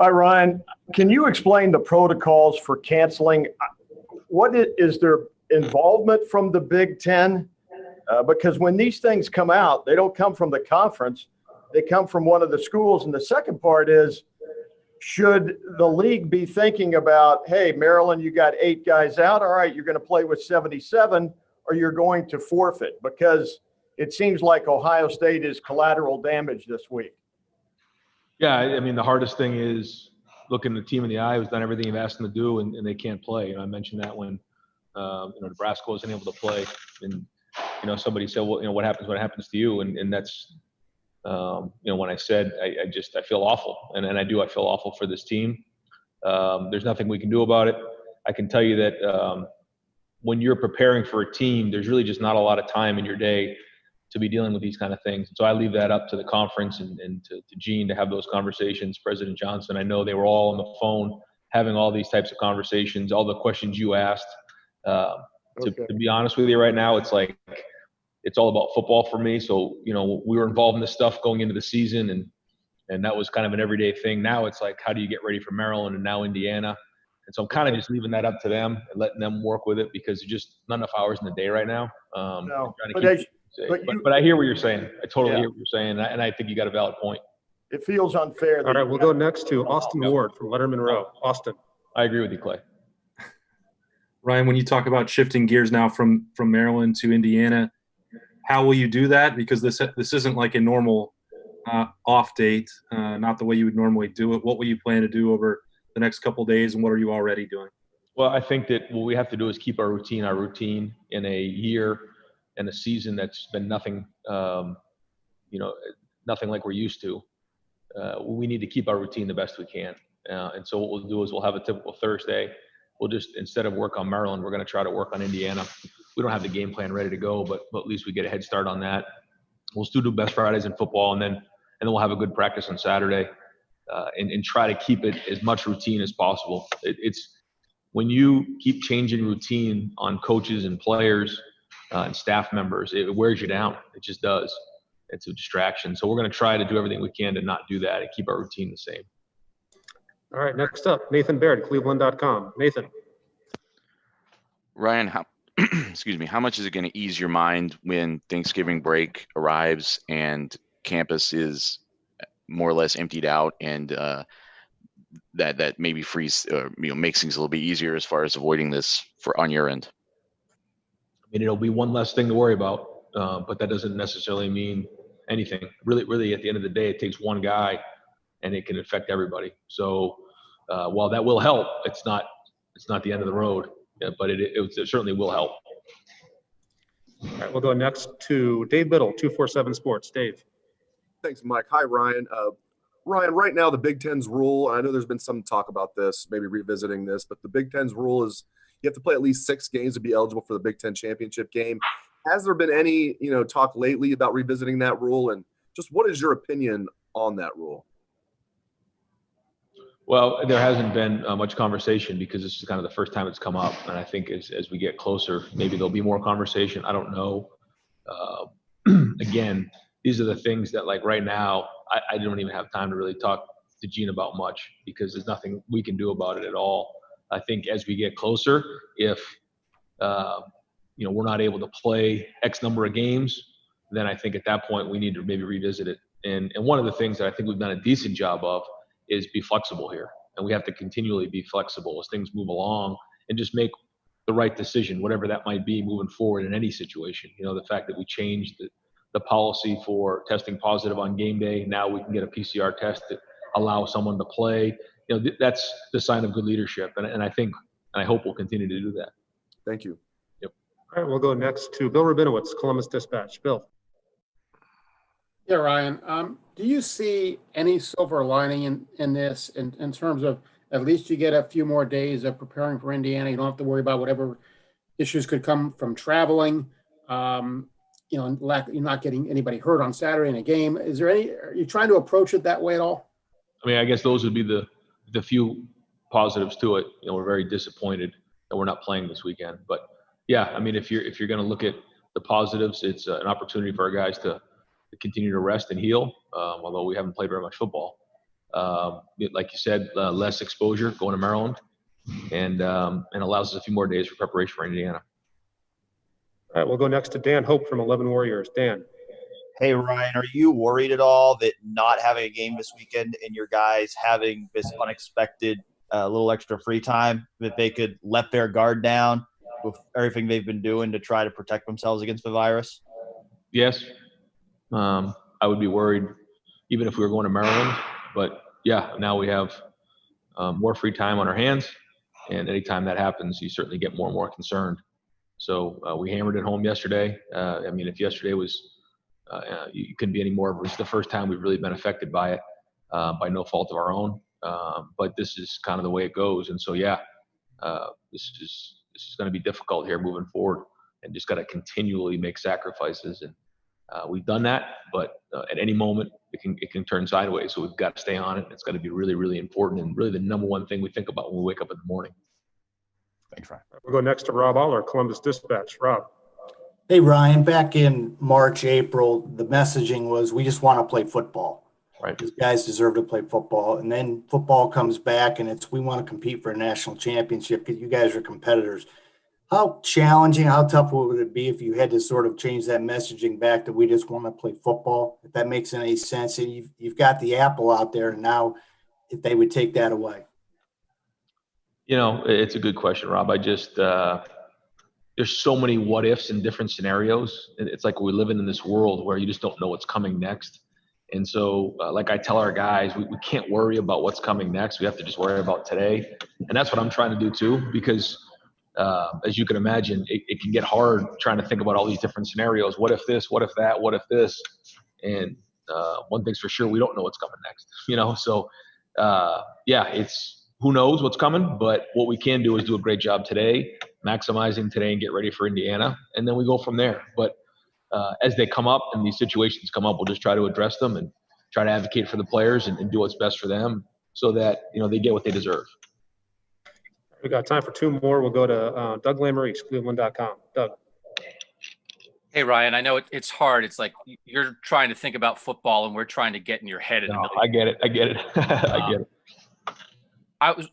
Hi, Ryan. Can you explain the protocols for canceling? Is there involvement from the Big Ten? Because when these things come out, they don't come from the conference. They come from one of the schools. And the second part is, should the league be thinking about, hey, Maryland, you got 8 guys out. All right, you're going to play with 77, or you're going to forfeit? Because it seems like Ohio State is collateral damage this week. Yeah, I mean, the hardest thing is looking the team in the eye who's done everything you've asked them to do, and they can't play. I mentioned that when Nebraska wasn't able to play, and somebody said, well, what happens when it happens to you? And that's when I said I feel awful, and I feel awful for this team. There's nothing we can do about it. I can tell you that when you're preparing for a team, there's really just not a lot of time in your day to be dealing with these kind of things. And so I leave that up to the conference and to Gene to have those conversations. President Johnson, I know they were all on the phone having all these types of conversations, all the questions you asked. To be honest with you right now, it's like it's all about football for me. So, we were involved in this stuff going into the season, and that was kind of an everyday thing. Now it's like, how do you get ready for Maryland and now Indiana? And so I'm kind of just leaving that up to them and letting them work with it, because there's just not enough hours in the day right now. But I hear what you're saying. I totally hear what you're saying, and I think you got a valid point. It feels unfair. All right, we'll go next to Austin Ward from Lettermen Row. Austin. I agree with you, Clay. Ryan, when you talk about shifting gears now from Maryland to Indiana, how will you do that? Because this isn't like a normal off date, not the way you would normally do it. What will you plan to do over the next couple of days, and what are you already doing? Well, I think that what we have to do is keep our routine in a year and a season that's been nothing, nothing like we're used to. We need to keep our routine the best we can. And so what we'll do is we'll have a typical Thursday. We'll just, instead of work on Maryland, we're going to try to work on Indiana. We don't have the game plan ready to go, but at least we get a head start on that. We'll still do best Fridays in football, and then we'll have a good practice on Saturday, and try to keep it as much routine as possible. It's when you keep changing routine on coaches and players and staff members, it wears you down. It just does. It's a distraction. So we're going to try to do everything we can to not do that and keep our routine the same. All right, next up, Nathan Baird, Cleveland.com. Nathan. Ryan, how much is it going to ease your mind when Thanksgiving break arrives and campus is more or less emptied out, and that maybe makes things a little bit easier as far as avoiding this on your end? I mean, it'll be one less thing to worry about, but that doesn't necessarily mean anything. Really, at the end of the day, it takes one guy, and it can affect everybody. So while that will help, it's not the end of the road, but it certainly will help. All right, we'll go next to Dave Biddle, 247 Sports. Dave. Thanks, Mike. Hi, Ryan. Ryan, right now the Big Ten's rule, and I know there's been some talk about this, maybe revisiting this, but the Big Ten's rule is you have to play at least 6 games to be eligible for the Big Ten championship game. Has there been any, talk lately about revisiting that rule, and just what is your opinion on that rule? Well, there hasn't been much conversation because this is kind of the first time it's come up. And I think as we get closer, maybe there'll be more conversation. I don't know. Again, these are the things that, like, right now, I don't even have time to really talk to Gene about much because there's nothing we can do about it at all. I think as we get closer, if, we're not able to play X number of games, then I think at that point we need to maybe revisit it. And one of the things that I think we've done a decent job of is be flexible here. And we have to continually be flexible as things move along and just make the right decision, whatever that might be moving forward in any situation. The fact that we changed the policy for testing positive on game day, now we can get a PCR test to allow someone to play. That's the sign of good leadership. And I hope we'll continue to do that. Thank you. Yep. All right, we'll go next to Bill Rabinowitz, Columbus Dispatch. Bill. Yeah, Ryan, do you see any silver lining in this in terms of at least you get a few more days of preparing for Indiana? You don't have to worry about whatever issues could come from traveling, and you're not getting anybody hurt on Saturday in a game. Are you trying to approach it that way at all? I mean, I guess those would be the few positives to it. We're very disappointed that we're not playing this weekend. But yeah, I mean, if you're going to look at the positives, it's an opportunity for our guys to continue to rest and heal, although we haven't played very much football. like you said, less exposure going to Maryland, and allows us a few more days for preparation for Indiana. All right, we'll go next to Dan Hope from 11 Warriors. Dan. Hey, Ryan, are you worried at all that not having a game this weekend and your guys having this unexpected little extra free time, that they could let their guard down with everything they've been doing to try to protect themselves against the virus? Yes, I would be worried even if we were going to Maryland. But yeah, now we have more free time on our hands, and anytime that happens, you certainly get more and more concerned. So we hammered it home yesterday. I mean, if yesterday was, you couldn't be any more. It was the first time we've really been affected by it, by no fault of our own. But this is kind of the way it goes. And so, yeah, this is going to be difficult here moving forward, and just got to continually make sacrifices. And we've done that, but at any moment it can turn sideways. So we've got to stay on it. It's got to be really, really important, and really the number one thing we think about when we wake up in the morning. Thanks, Ryan. We'll go next to Rob Aller, Columbus Dispatch. Rob. Hey, Ryan, back in March, April, the messaging was we just want to play football. Right. These guys deserve to play football. And then football comes back and it's we want to compete for a national championship because you guys are competitors. How challenging, how tough would it be if you had to sort of change that messaging back to we just want to play football? If that makes any sense. And you've got the apple out there, and now if they would take that away. You know, it's a good question, Rob. I just there's so many what ifs and different scenarios. It's like we're living in this world where you just don't know what's coming next. And so, like I tell our guys, we can't worry about what's coming next. We have to just worry about today. And that's what I'm trying to do too, because as you can imagine, it can get hard trying to think about all these different scenarios. What if this? What if that? What if this? And one thing's for sure, we don't know what's coming next. You know, so yeah, it's who knows what's coming. But what we can do is do a great job today, maximizing today, and get ready for Indiana, and then we go from there. But as they come up and these situations come up, we'll just try to address them and try to advocate for the players and do what's best for them, so that they get what they deserve. We got time for two more. We'll go to Doug Lamarice, Cleveland.com. Doug. Hey, Ryan, I know it's hard. It's like you're trying to think about football and we're trying to get in your head. No, I get it. I get it. I get it. I was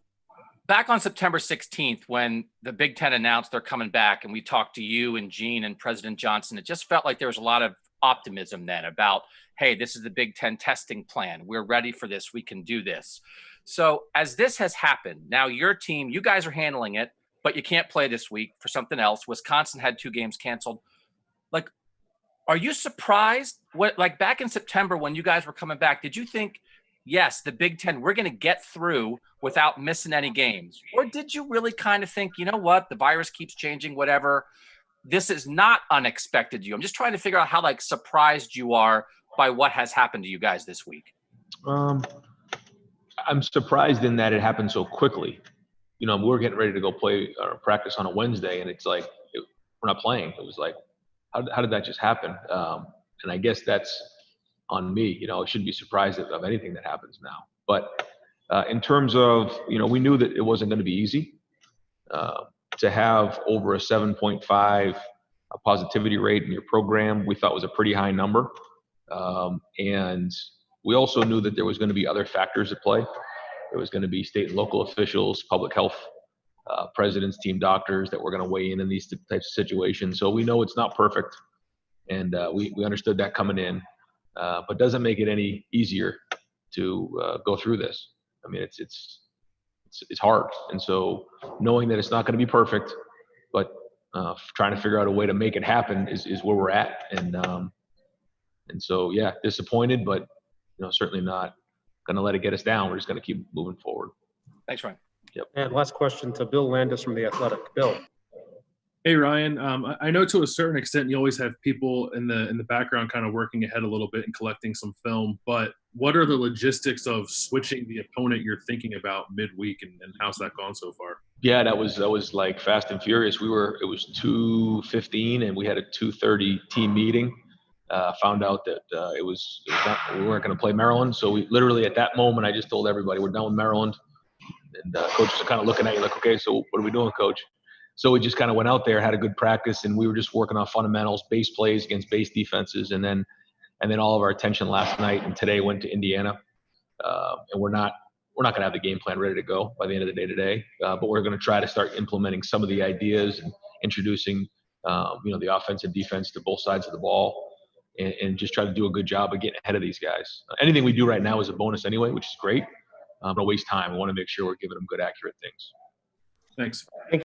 back on September 16th when the Big Ten announced they're coming back, and we talked to you and Gene and President Johnson. It just felt like there was a lot of optimism then about, hey, this is the Big Ten testing plan. We're ready for this. We can do this. So as this has happened, now your team, you guys are handling it, but you can't play this week for something else. Wisconsin had 2 games canceled. Like, are you surprised? Like back in September when you guys were coming back, did you think, yes, the Big Ten, we're going to get through without missing any games? Or did you really kind of think, you know what, the virus keeps changing, whatever, this is not unexpected to you? I'm just trying to figure out how surprised you are by what has happened to you guys this week. I'm surprised in that it happened so quickly. We're getting ready to go play or practice on a Wednesday, and it's like we're not playing. It was like, how did that just happen? And I guess that's on me. I shouldn't be surprised of anything that happens now. But in terms of, we knew that it wasn't going to be easy. To have over a 7.5 positivity rate in your program, we thought was a pretty high number. And we also knew that there was going to be other factors at play. There was going to be state and local officials, public health presidents, team doctors that were going to weigh in these types of situations. So we know it's not perfect. And we understood that coming in. But doesn't make it any easier to go through this. I mean, it's hard. And so knowing that it's not going to be perfect, but trying to figure out a way to make it happen is where we're at. And so, yeah, disappointed, but certainly not going to let it get us down. We're just going to keep moving forward. Thanks, Ryan. Yep. And last question to Bill Landis from The Athletic. Bill. Hey, Ryan. I know to a certain extent you always have people in the background kind of working ahead a little bit and collecting some film, but what are the logistics of switching the opponent you're thinking about midweek, and how's that gone so far? Yeah, that was like fast and furious. It was 2:15 and we had a 2:30 team meeting. Found out that we weren't going to play Maryland. So we literally at that moment, I just told everybody we're done with Maryland. And coaches are kind of looking at you like, okay, so what are we doing, coach? So we just kind of went out there, had a good practice, and we were just working on fundamentals, base plays against base defenses. And then all of our attention last night and today went to Indiana. And we're not going to have the game plan ready to go by the end of the day today, but we're going to try to start implementing some of the ideas and introducing, the offense and defense to both sides of the ball, and just try to do a good job of getting ahead of these guys. Anything we do right now is a bonus anyway, which is great. Don't waste time. We want to make sure we're giving them good, accurate things. Thanks.